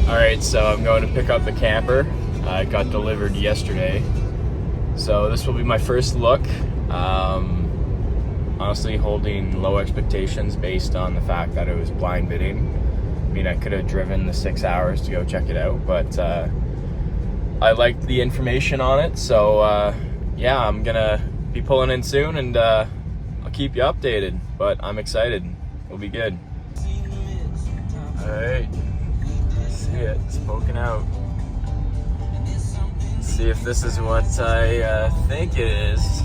Alright, so I'm going to pick up the camper. It got delivered yesterday. So this will be my first look. Honestly, holding low expectations based on the fact that it was blind bidding. I mean, I could have driven the 6 hours to go check it out, but I liked the information on it. So yeah, I'm gonna be pulling in soon, and I'll keep you updated, but I'm excited. It'll be good. Alright. See it, it's poking out. See if this is what I think it is.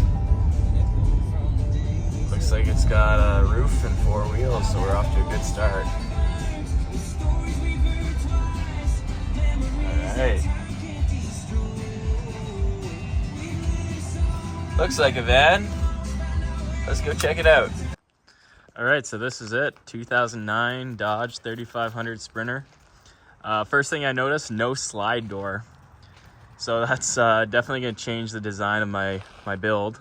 Looks like it's got a roof and 4 wheels, so we're off to a good start. Alright. Looks like a van. Let's go check it out. Alright, so this is it. 2009 Dodge 3500 Sprinter. First thing I noticed, no slide door. So that's definitely going to change the design of my build.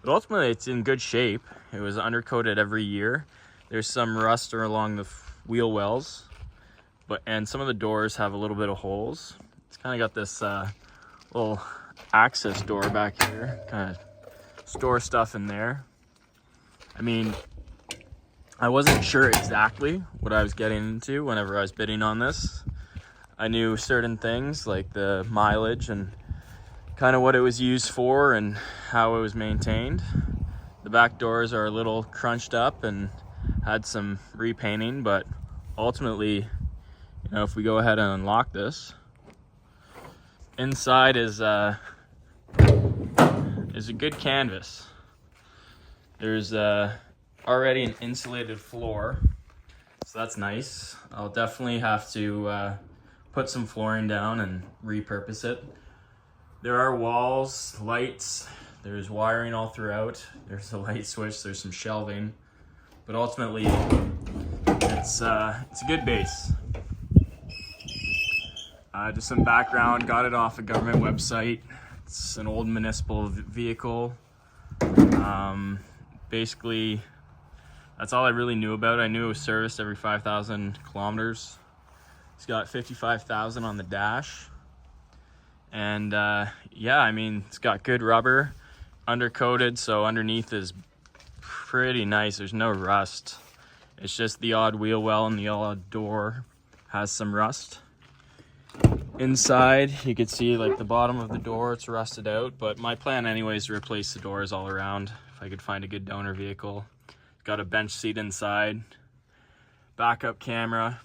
But ultimately, it's in good shape. It was undercoated every year. There's some rust along the wheel wells, and some of the doors have a little bit of holes. It's kind of got this little access door back here, kind of store stuff in there. I mean, I wasn't sure exactly what I was getting into whenever I was bidding on this. I knew certain things like the mileage and kind of what it was used for and how it was maintained. The back doors are a little crunched up and had some repainting, but ultimately, you know, if we go ahead and unlock this, inside is a good canvas. There's already an insulated floor, so that's nice. I'll definitely have to put some flooring down and repurpose it. There are walls, lights, there's wiring all throughout. There's a light switch, there's some shelving, but ultimately it's a good base. Just some background, got it off a government website. It's an old municipal vehicle. Basically, that's all I really knew about. I knew it was serviced every 5,000 kilometers. It's got 55,000 on the dash. And yeah, I mean, it's got good rubber, undercoated, so underneath is pretty nice. There's no rust. It's just the odd wheel well and the odd door has some rust. Inside, you can see like the bottom of the door, it's rusted out, but my plan anyway is to replace the doors all around if I could find a good donor vehicle. Got a bench seat inside, backup camera.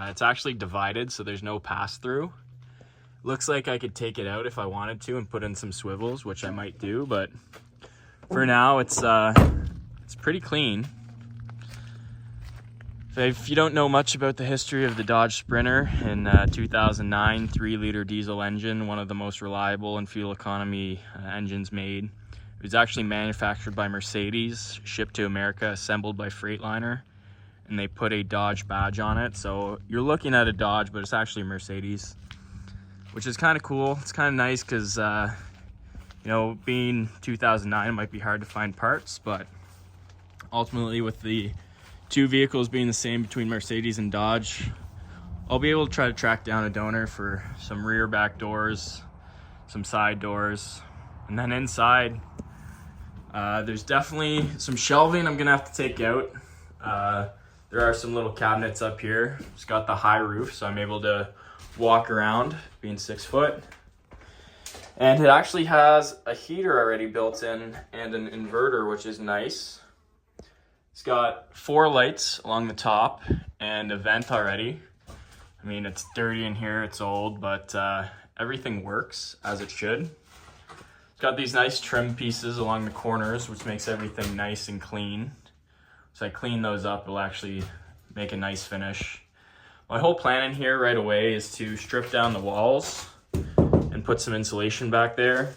It's actually divided, so there's no pass-through. Looks like I could take it out if I wanted to and put in some swivels, which I might do, but for now it's pretty clean. If you don't know much about the history of the Dodge Sprinter, in 2009, 3-liter diesel engine, one of the most reliable and fuel economy engines made. It was actually manufactured by Mercedes, shipped to America, assembled by Freightliner, and they put a Dodge badge on it. So you're looking at a Dodge, but it's actually a Mercedes, which is kind of cool. It's kind of nice because, you know, being 2009, it might be hard to find parts, but ultimately with the two vehicles being the same between Mercedes and Dodge, I'll be able to try to track down a donor for some rear back doors, some side doors, and then inside, there's definitely some shelving I'm gonna have to take out. There are some little cabinets up here. It's got the high roof, so I'm able to walk around, being 6 foot. And it actually has a heater already built in and an inverter, which is nice. It's got 4 lights along the top and a vent already. I mean, it's dirty in here, it's old, but everything works as it should. It's got these nice trim pieces along the corners, which makes everything nice and clean. So I clean those up, it'll actually make a nice finish. My whole plan in here right away is to strip down the walls and put some insulation back there,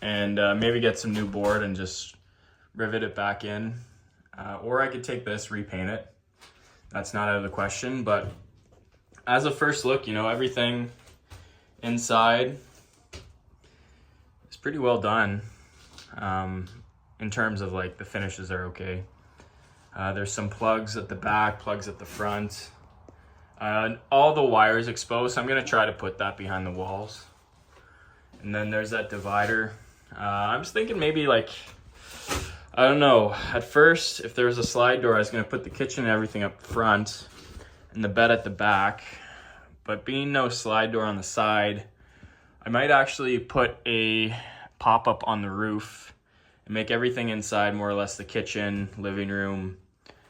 and maybe get some new board and just rivet it back in. Or I could take this, repaint it. That's not out of the question, but as a first look, you know, everything inside is pretty well done. In terms of like the finishes are okay. There's some plugs at the back, plugs at the front. All the wires exposed, so I'm gonna try to put that behind the walls. And then there's that divider. I was thinking maybe like, I don't know, at first if there was a slide door I was gonna put the kitchen and everything up front and the bed at the back, but being no slide door on the side, I might actually put a pop-up on the roof and make everything inside more or less the kitchen, living room,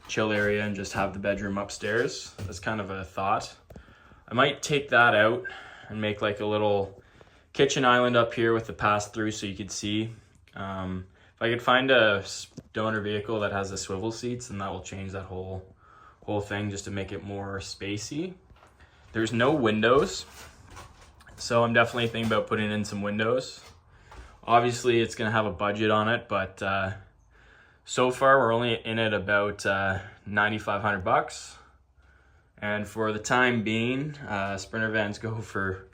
chill area, and just have the bedroom upstairs. That's kind of a thought. I might take that out and make like a little kitchen island up here with the pass-through so you could see. If I could find a donor vehicle that has the swivel seats, then that will change that whole thing just to make it more spacey. There's no windows, so I'm definitely thinking about putting in some windows. Obviously it's gonna have a budget on it, but so far we're only in it about $9,500, and for the time being, Sprinter vans go for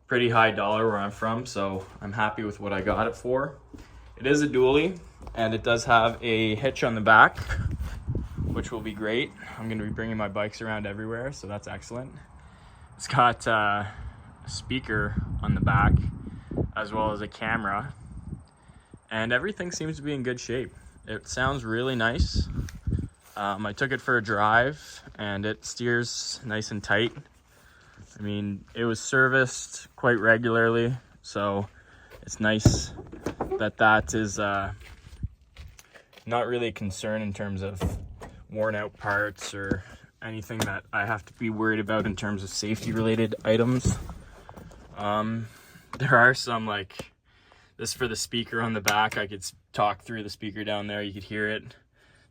pretty high dollar where I'm from, so I'm happy with what I got it for. It is a dually, and it does have a hitch on the back, which will be great. I'm going to be bringing my bikes around everywhere, so that's excellent. It's got a speaker on the back, as well as a camera, and everything seems to be in good shape. It sounds really nice. I took it for a drive, and it steers nice and tight. I mean, it was serviced quite regularly, so it's nice that that is not really a concern in terms of worn out parts or anything that I have to be worried about in terms of safety related items. There are some, like this for the speaker on the back. I could talk through the speaker down there, you could hear it.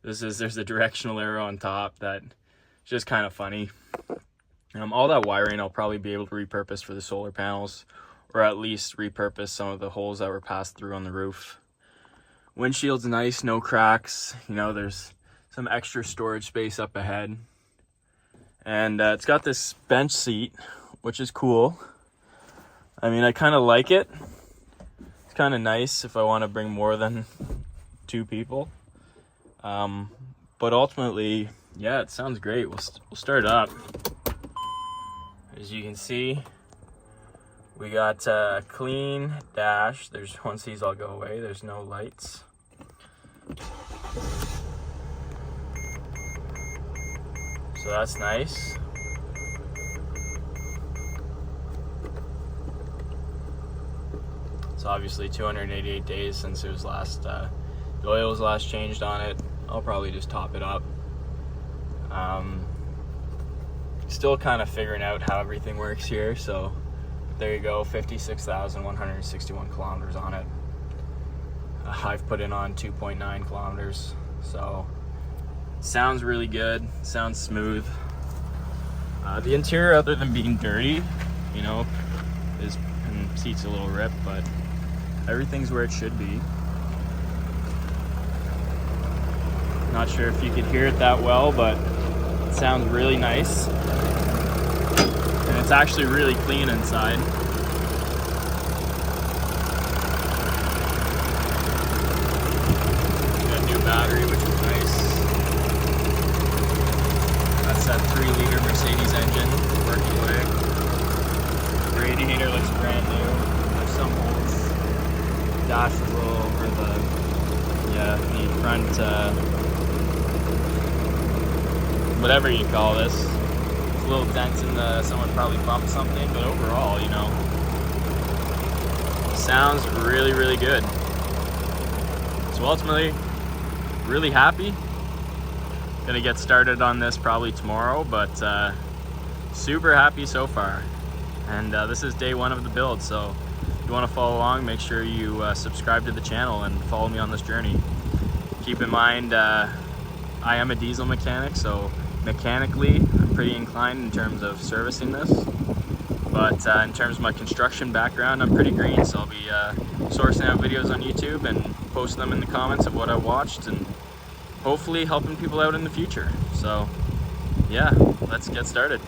There's a directional arrow on top that's just kind of funny. All that wiring I'll probably be able to repurpose for the solar panels, or at least repurpose some of the holes that were passed through on the roof. Windshield's nice, no cracks. You know, there's some extra storage space up ahead. And it's got this bench seat, which is cool. I mean, I kind of like it. It's kind of nice if I want to bring more than 2 people. But ultimately, yeah, it sounds great. We'll start it up. As you can see, we got a clean dash. Once these all go away, there's no lights. So that's nice. It's obviously 288 days since it was last, the oil was last changed on it. I'll probably just top it up. Still kind of figuring out how everything works here, so there you go, 56,161 kilometers on it. I've put in on 2.9 kilometers, so it sounds really good, sounds smooth. The interior, other than being dirty, you know, and seat's a little ripped, but everything's where it should be. Not sure if you could hear it that well, but it sounds really nice. And it's actually really clean inside. Got a new battery, which is nice. That's that 3-liter Mercedes engine working away. The radiator looks brand new. There's some holes. Dash is a little over the front, whatever you call this. There's little dents in someone probably bumped something, but overall, you know, sounds really, really good. So ultimately, really happy. Gonna get started on this probably tomorrow, but super happy so far. And this is day 1 of the build, so if you want to follow along, make sure you subscribe to the channel and follow me on this journey. Keep in mind, I am a diesel mechanic, so mechanically I'm pretty inclined in terms of servicing this. But in terms of my construction background, I'm pretty green, so I'll be sourcing out videos on YouTube and posting them in the comments of what I watched, and hopefully helping people out in the future. So yeah, let's get started.